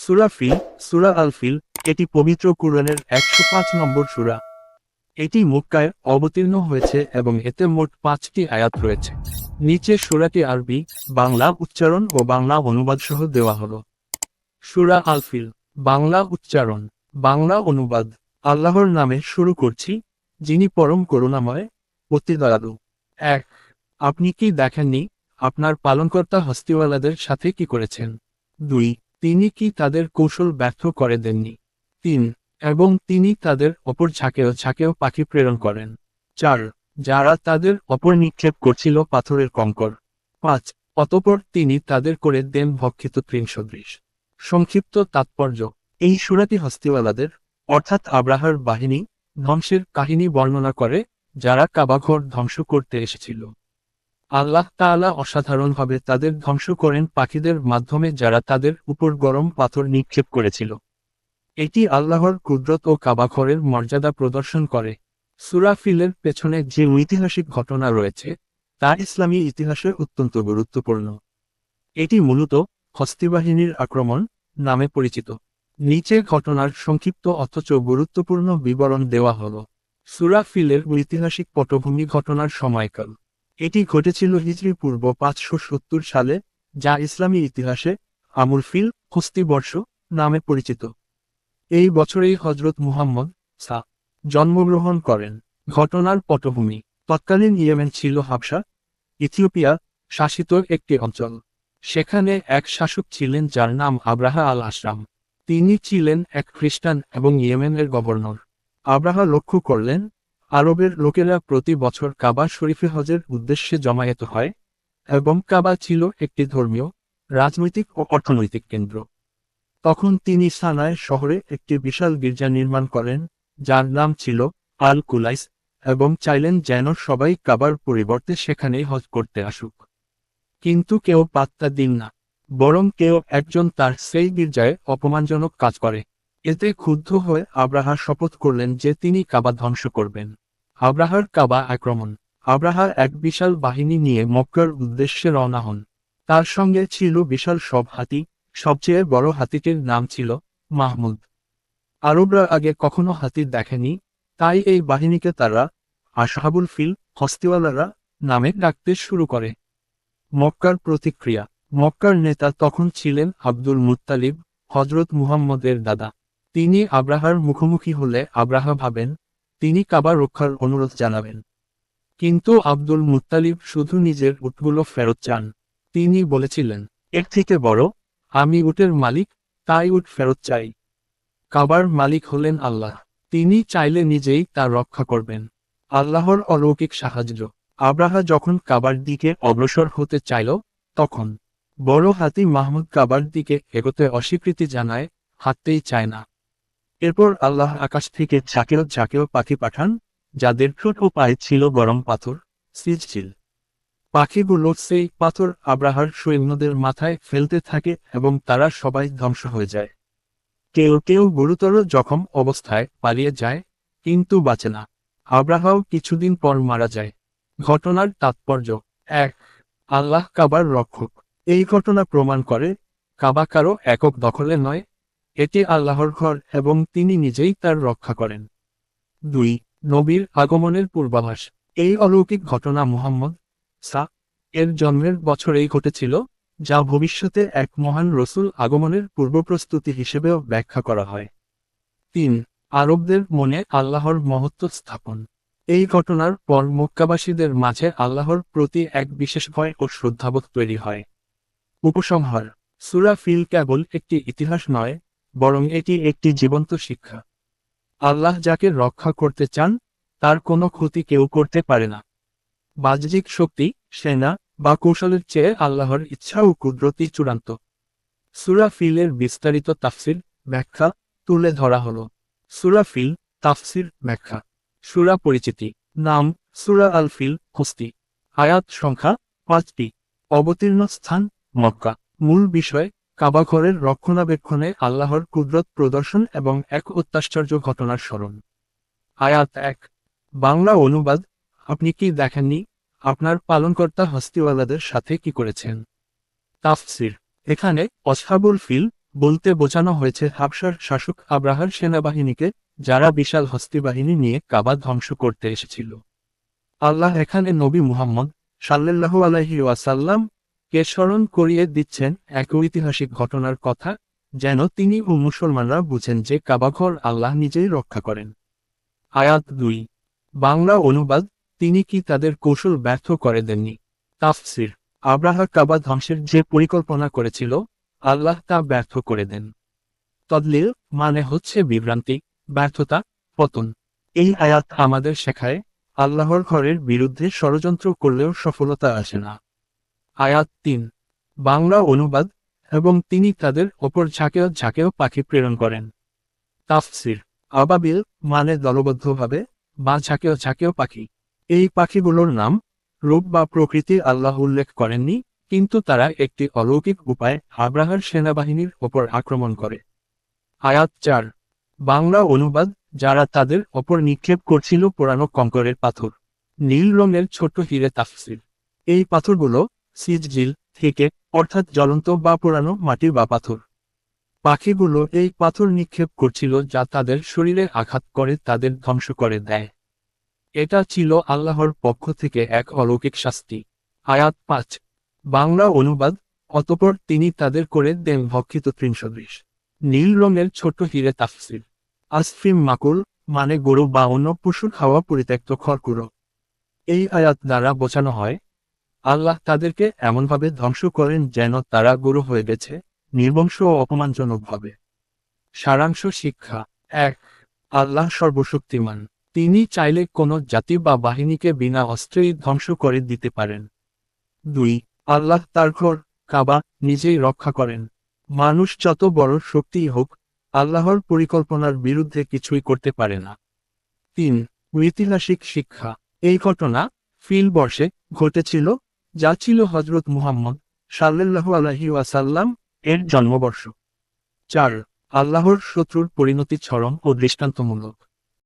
সূরা feel, সূরা আল feel, এটি পবিত্র কুরআনের ১০৫ নম্বর সূরা। এটি মক্কায় অবতীর্ণ হয়েছে এবং এতে মোট ৫টি আয়াত রয়েছে। নিচে সূরাটি আরবি, বাংলা উচ্চারণ ও বাংলা অনুবাদ সহ দেওয়া হলো। সূরা আল ফিল। বাংলা উচ্চারণ, বাংলা অনুবাদ। আল্লাহর নামে শুরু করছি, যিনি পরম করুণাময়, অতি দয়ালু। ১। আপনি কি দেখেননি আপনার পালনকর্তা হস্তিওয়ালাদের সাথে কি করেছেন? ২। তিনি কি তাদের কৌশল ব্যর্থ করে দেননি? ৩। এবং তিনি তাদের অপর ঝাঁকেও ঝাঁকেও পাখি প্রেরণ করেন। ৪। যারা তাদের অপর নিক্ষেপ করছিল পাথরের কঙ্কর। ৫। অতঃপর তিনি তাদের করে দেন ভক্ষিত তৃণ সদৃশ। সংক্ষিপ্ত তাৎপর্য, এই সূরাটি হস্তিওয়ালাদের, অর্থাৎ আব্রাহার বাহিনী ধ্বংসের কাহিনী বর্ণনা করে, যারা কাবাঘর ধ্বংস করতে এসেছিল। আল্লাহ তাআলা অসাধারণভাবে তাদের ধ্বংস করেন পাখিদের মাধ্যমে, যারা তাদের উপর গরম পাথর নিক্ষেপ করেছিল। এটি আল্লাহর কুদরত ও কাবাঘরের মর্যাদা প্রদর্শন করে। সূরা ফিলের পেছনে যে ঐতিহাসিক ঘটনা রয়েছে, তা ইসলামী ইতিহাসে অত্যন্ত গুরুত্বপূর্ণ। এটি মূলত হস্তিবাহিনীর আক্রমণ নামে পরিচিত। নিচে ঘটনার সংক্ষিপ্ত অথচ গুরুত্বপূর্ণ বিবরণ দেওয়া হল। সূরা ফিলের ঐতিহাসিক পটভূমি ঘটনার সময়কাল। এটি ঘটেছিল হিজরি পূর্ব ৫৭০ সালে, যা ইসলামী ইতিহাসে আমুল ফিল হস্তি বর্ষ নামে পরিচিত। এই বছরেই হজরত মুহাম্মদ জন্মগ্রহণ করেন। ঘটনার পটভূমি, তৎকালীন ইয়েমেন ছিল হাবশা, ইথিওপিয়া শাসিত একটি অঞ্চল। সেখানে এক শাসক ছিলেন যার নাম আব্রাহা আল আশরাম। তিনি ছিলেন এক খ্রিস্টান এবং ইয়েমেনের গভর্নর। আব্রাহা লক্ষ্য করলেন, আরবের লোকেরা প্রতি বছর কাবা শরীফে হজের উদ্দেশ্যে জমায়েত হয়, এবং কাবা ছিল একটি ধর্মীয়, রাজনৈতিক ও অর্থনৈতিক কেন্দ্র। তখন তিনি সানায় শহরে একটি বিশাল গির্জা নির্মাণ করেন, যার নাম ছিল আল কুলাইস, এবং চাইলেন যেন সবাই কাবার পরিবর্তে সেখানেই হজ করতে আসুক। কিন্তু কেউ পাত্তা দিন না, বরং কেউ একজন তার সেই গির্জায় অপমানজনক কাজ করে। এতে ক্ষুব্ধ হয়ে আব্রাহা শপথ করলেন যে তিনি কাবা ধ্বংস করবেন। আব্রাহার কাবা আক্রমণ। আব্রাহা এক বিশাল বাহিনী নিয়ে মক্কার উদ্দেশ্যে রওনা হন। তার সঙ্গে ছিল বিশাল সব হাতি, সবচেয়ে বড় হাতিটির নাম ছিল মাহমুদ। আরবরা আগে কখনো হাতি দেখেনি, তাই এই বাহিনীকে তারা আসহাবুল ফিল, হস্তিওয়ালারা নামে ডাকতে শুরু করে। মক্কার প্রতিক্রিয়া। মক্কার নেতা তখন ছিলেন আব্দুল মুত্তালিব, হজরত মুহাম্মদের দাদা। তিনি আব্রাহার মুখোমুখি হলে আব্রাহা ভাবেন তিনি কাবা রক্ষার অনুরোধ জানাবেন। কিন্তু আব্দুল মুত্তালিব শুধু নিজের উটগুলো ফেরত চান। তিনি বলেছিলেন, এর থেকে বড়, আমি উটের মালিক, তাই উট ফেরত চাই। কাবার মালিক হলেন আল্লাহ, তিনি চাইলে নিজেই তা রক্ষা করবেন। আল্লাহর অলৌকিক সাহায্য। আব্রাহা যখন কাবার দিকে অগ্রসর হতে চাইল, তখন বড় হাতি মাহমুদ কাবার দিকে এগোতে অস্বীকৃতি জানায়, হাঁটতেই চায় না। এরপর আল্লাহ আকাশ থেকে ঝাঁকেও ঝাঁকেও পাখি পাঠান, যাদের ঠোঁট ও পায়ে ছিল গরম পাথর, সিজচিল। পাখিগুলো সেই পাথর আব্রাহার সৈন্যদের মাথায় ফেলতে থাকে এবং তারা সবাই ধ্বংস হয়ে যায়। কেউ কেউ গুরুতর জখম অবস্থায় পালিয়ে যায়, কিন্তু বাঁচে না। আব্রাহাও কিছুদিন পর মারা যায়। ঘটনার তাৎপর্য। ১। আল্লাহ কাবার রক্ষক। এই ঘটনা প্রমাণ করে, কাবা কারো একক দখলে নয়, এটি আল্লাহর ঘর এবং তিনি নিজেই তার রক্ষা করেন। ২। নবীর আগমনের পূর্বাভাস। এই অলৌকিক ঘটনা মুহাম্মদ এর জন্মের বছরেই ঘটেছিল, যা ভবিষ্যতে এক মহান রসূল আগমনের পূর্বপ্রস্তুতি হিসেবেও ব্যাখ্যা করা হয়। ৩. আরবদের মনে আল্লাহর মহত্ব স্থাপন। এই ঘটনার পর মক্কাবাসীদের মাঝে আল্লাহর প্রতি এক বিশেষ ভয় ও শ্রদ্ধাবোধ তৈরি হয়। উপসংহার। সূরা ফিল কেবল একটি ইতিহাস নয়, বরং এটি একটি জীবন্ত শিক্ষা। আল্লাহ যাকে রক্ষা করতে চান, তার কোনো ক্ষতি কেউ করতে পারে না। বাহ্যিক শক্তি, সেনা বা কৌশলের চেয়ে আল্লাহর ইচ্ছা ও কুদরতই চূড়ান্ত। সূরা ফিলের বিস্তারিত তাফসির, ব্যাখ্যা তুলে ধরা হল। সূরা ফিল, তাফসির, ব্যাখ্যা। সূরা পরিচিতি। নাম, সূরা আল ফিল, হস্তি। আয়াত সংখ্যা ৫টি। অবতীর্ণ স্থান, মক্কা। মূল বিষয়, কাবাঘরের রক্ষণাবেক্ষণে আল্লাহর কুদরত প্রদর্শন এবং এক অত্যাশ্চর্য ঘটনার স্মরণ। আয়াত ১। বাংলা অনুবাদ। আপনি কি দেখেননি আপনার পালনকর্তা হস্তিওয়ালাদের সাথে কি করেছেন? তাফসির। এখানে আসহাবুল ফিল বলতে বোঝানো হয়েছে হাবশার শাসক আব্রাহার সেনাবাহিনীকে, যারা বিশাল হস্তি বাহিনী নিয়ে কাবা ধ্বংস করতে এসেছিল। আল্লাহ এখানে নবী মুহাম্মদ সাল্লাল্লাহু আলাইহি ওয়াসাল্লাম কে স্মরণ করিয়ে দিচ্ছেন এক ঐতিহাসিক ঘটনার কথা, যেন তিনি ও মুসলমানরা বুঝেন যে কাবাঘর আল্লাহ নিজেই রক্ষা করেন। আয়াত 2। বাংলা অনুবাদ, তিনি কি তাদের কৌশল ব্যর্থ করে দেননি? তাফসির, আব্রাহা কাবা ধ্বংসের যে পরিকল্পনা করেছিল, আল্লাহ তা ব্যর্থ করে দেন। তদলিল মানে হচ্ছে বিভ্রান্তি, ব্যর্থতা, পতন। এই আয়াত আমাদের শেখায়, আল্লাহর ঘরের বিরুদ্ধে ষড়যন্ত্র করলেও সফলতা আসে না। আয়াত 3। বাংলা অনুবাদ, এবং তিনি তাদের ওপর ঝাঁকেও ঝাঁকেও পাখি প্রেরণ করেন। তাফসির, আবাবিল মানে দলবদ্ধভাবে বা ঝাঁকেও ঝাঁকেও পাখি। এই পাখিগুলোর নাম, রূপ বা প্রকৃতি আল্লাহ উল্লেখ করেননি, কিন্তু তারা একটি অলৌকিক উপায়ে আব্রাহার সেনাবাহিনীর ওপর আক্রমণ করে। আয়াত 4। বাংলা অনুবাদ, যারা তাদের ওপর নিক্ষেপ করছিল পোড়ানো কঙ্করের পাথর, নীল রঙের ছোট হিরে। তাফসির, এই পাথরগুলো সিজজিল থেকে, অর্থাৎ জ্বলন্ত বা পোড়ানো মাটি বা পাথর। পাখিগুলো এই পাথর নিক্ষেপ করছিল যা তাদের শরীরে আঘাত করে তাদের ধ্বংস করে দেয়। এটা ছিল আল্লাহর পক্ষ থেকে এক অলৌকিক শাস্তি। আয়াত 5। বাংলা অনুবাদ, অতঃপর তিনি তাদের করে দেন ভক্ষিত তৃণসদৃশ নীল রঙের ছোট হিরে। তাফসির, আসফিম মাকুল মানে গরু বা অন্য পশুর খাওয়া পরিত্যক্ত খড়কুড়ো। এই আয়াত দ্বারা বোঝানো হয়, আল্লাহ তাদেরকে এমনভাবে ধ্বংস করেন যেন তারা গরু হয়ে গেছে, নির্বংশ ও অপমানজনকভাবে। সারাংশ শিক্ষা: 1. আল্লাহ সর্বশক্তিমান। তিনি চাইলে কোনো জাতি বা বাহিনীকে বিনা অস্ত্রেই ধ্বংস করে দিতে পারেন। 2. আল্লাহ তার ঘর কাবা নিজেই রক্ষা করেন। মানুষ যত বড় শক্তিই হোক, আল্লাহর পরিকল্পনার বিরুদ্ধে কিছুই করতে পারে না। 3. ঐতিহাসিক শিক্ষা: এই ঘটনা ফিল বর্ষে ঘটেছিল, যা ছিল হযরত মুহাম্মদ সাল্লাল্লাহু আলাইহি ওয়াসাল্লাম এর জন্মবর্ষ। 4. আল্লাহর শত্রুর পরিণতি চরম ও দৃষ্টান্তমূলক।